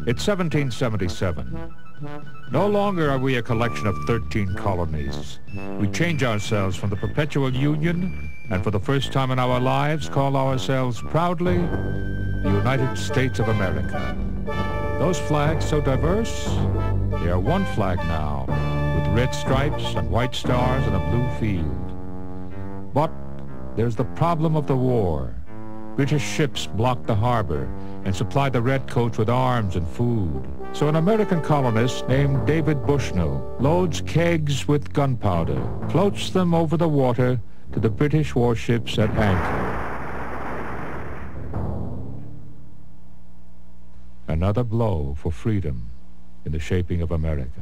It's 1777. No longer are we a collection of 13 colonies. We change ourselves from the perpetual union and for the first time in our lives call ourselves proudly the United States of America. Those flags so diverse, they are one flag now with red stripes and white stars and a blue field. But there's the problem of the war. British ships blocked the harbor and supplied the redcoats with arms and food. So an American colonist named David Bushnell loads kegs with gunpowder, floats them over the water to the British warships at anchor. Another blow for freedom in the shaping of America.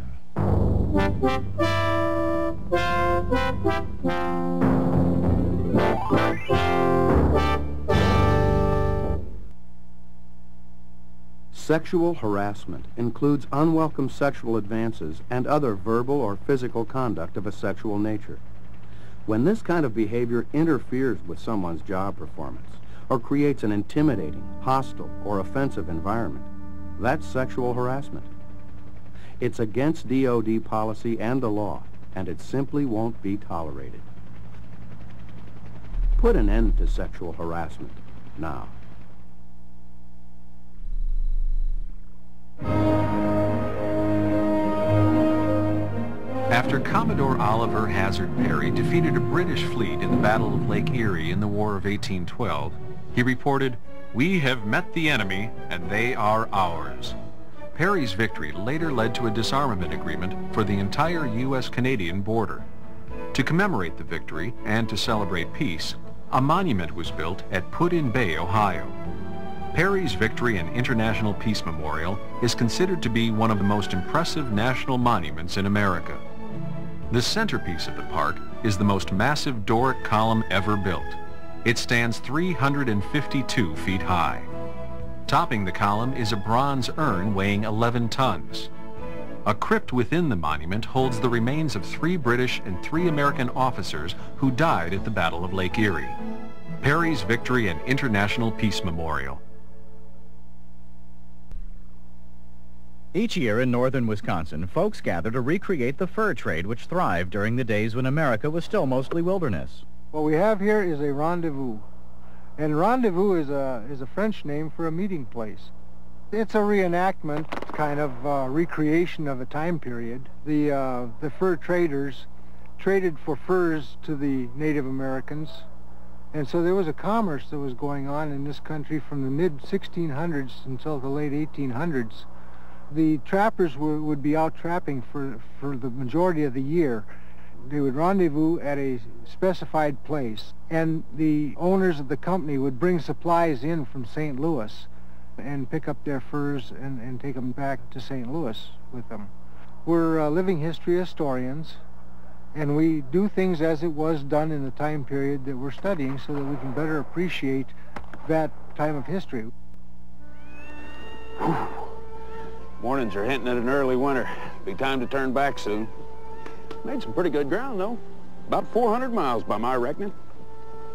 Sexual harassment includes unwelcome sexual advances and other verbal or physical conduct of a sexual nature. When this kind of behavior interferes with someone's job performance or creates an intimidating, hostile, or offensive environment, that's sexual harassment. It's against DOD policy and the law, and it simply won't be tolerated. Put an end to sexual harassment now. After Commodore Oliver Hazard Perry defeated a British fleet in the Battle of Lake Erie in the War of 1812, he reported, "We have met the enemy, and they are ours." Perry's victory later led to a disarmament agreement for the entire U.S.-Canadian border. To commemorate the victory and to celebrate peace, a monument was built at Put-in Bay, Ohio. Perry's Victory and International Peace Memorial is considered to be one of the most impressive national monuments in America. The centerpiece of the park is the most massive Doric column ever built. It stands 352 feet high. Topping the column is a bronze urn weighing 11 tons. A crypt within the monument holds the remains of 3 British and 3 American officers who died at the Battle of Lake Erie. Perry's Victory and International Peace Memorial. Each year in northern Wisconsin, folks gather to recreate the fur trade which thrived during the days when America was still mostly wilderness. What we have here is a rendezvous. And rendezvous is a French name for a meeting place. It's a reenactment, kind of recreation of a time period. The fur traders traded for furs to the Native Americans. And so there was a commerce that was going on in this country from the mid-1600s until the late 1800s. The trappers would be out trapping for the majority of the year. They would rendezvous at a specified place, and the owners of the company would bring supplies in from St. Louis and pick up their furs and take them back to St. Louis with them. We're living history historians, and we do things as it was done in the time period that we're studying so that we can better appreciate that time of history. Mornings are hinting at an early winter. Be time to turn back soon. Made some pretty good ground, though. About 400 miles by my reckoning.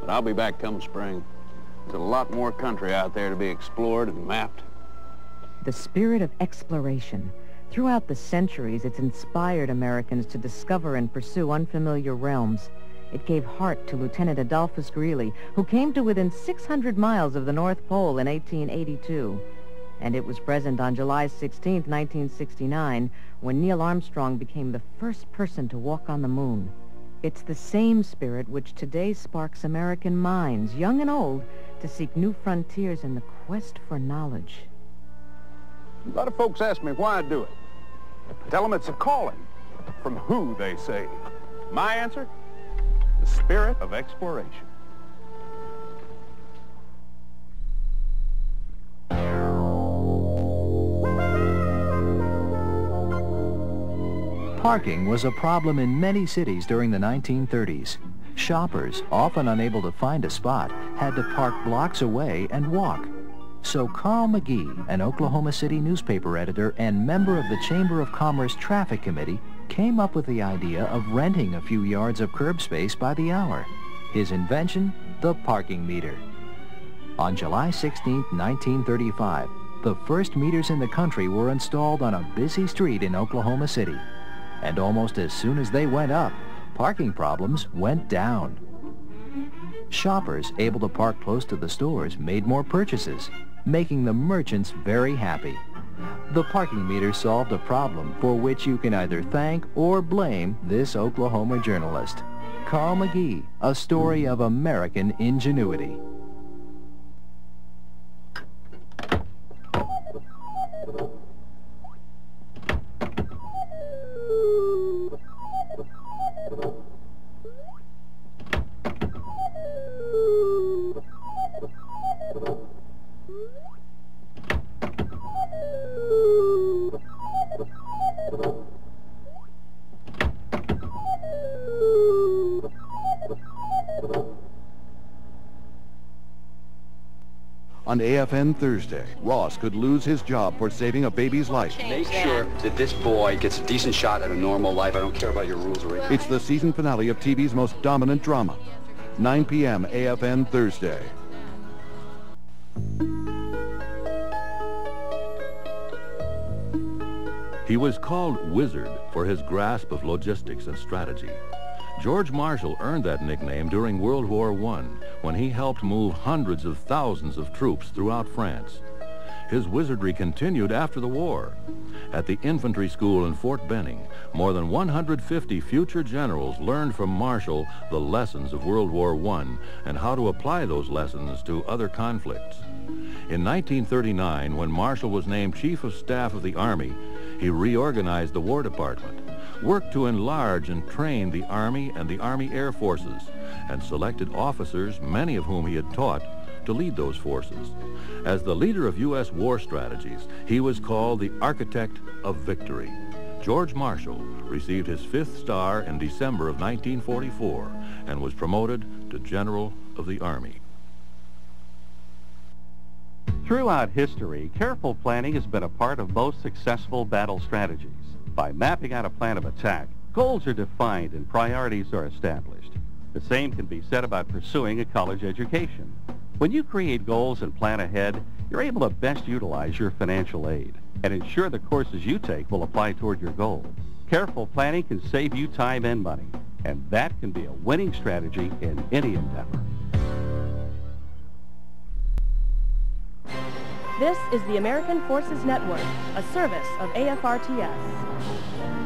But I'll be back come spring. There's a lot more country out there to be explored and mapped. The spirit of exploration. Throughout the centuries, it's inspired Americans to discover and pursue unfamiliar realms. It gave heart to Lieutenant Adolphus Greely, who came to within 600 miles of the North Pole in 1882. And it was present on July 16, 1969, when Neil Armstrong became the first person to walk on the moon. It's the same spirit which today sparks American minds, young and old, to seek new frontiers in the quest for knowledge. A lot of folks ask me why I do it. I tell them it's a calling, from who, they say. My answer? The spirit of exploration. Parking was a problem in many cities during the 1930s. Shoppers, often unable to find a spot, had to park blocks away and walk. So Carl McGee, an Oklahoma City newspaper editor and member of the Chamber of Commerce Traffic Committee, came up with the idea of renting a few yards of curb space by the hour. His invention, the parking meter. On July 16, 1935, The first meters in the country were installed on a busy street in Oklahoma City. And almost as soon as they went up, parking problems went down. Shoppers able to park close to the stores made more purchases, making the merchants very happy. The parking meter solved a problem for which you can either thank or blame this Oklahoma journalist. Carl McGee, a story of American ingenuity. On AFN Thursday, Ross could lose his job for saving a baby's life. Make sure that this boy gets a decent shot at a normal life. I don't care about your rules or anything. It's the season finale of TV's most dominant drama. 9 p.m. AFN Thursday. He was called Wizard for his grasp of logistics and strategy. George Marshall earned that nickname during World War I when he helped move hundreds of thousands of troops throughout France. His wizardry continued after the war. At the infantry school in Fort Benning, more than 150 future generals learned from Marshall the lessons of World War I and how to apply those lessons to other conflicts. In 1939, when Marshall was named Chief of Staff of the Army, he reorganized the War Department, worked to enlarge and train the Army and the Army Air Forces, and selected officers, many of whom he had taught, to lead those forces. As the leader of U.S. war strategies, he was called the Architect of Victory. George Marshall received his 5th star in December of 1944 and was promoted to General of the Army. Throughout history, careful planning has been a part of most successful battle strategies. By mapping out a plan of attack, goals are defined and priorities are established. The same can be said about pursuing a college education. When you create goals and plan ahead, you're able to best utilize your financial aid and ensure the courses you take will apply toward your goal. Careful planning can save you time and money, and that can be a winning strategy in any endeavor. This is the American Forces Network, a service of AFRTS.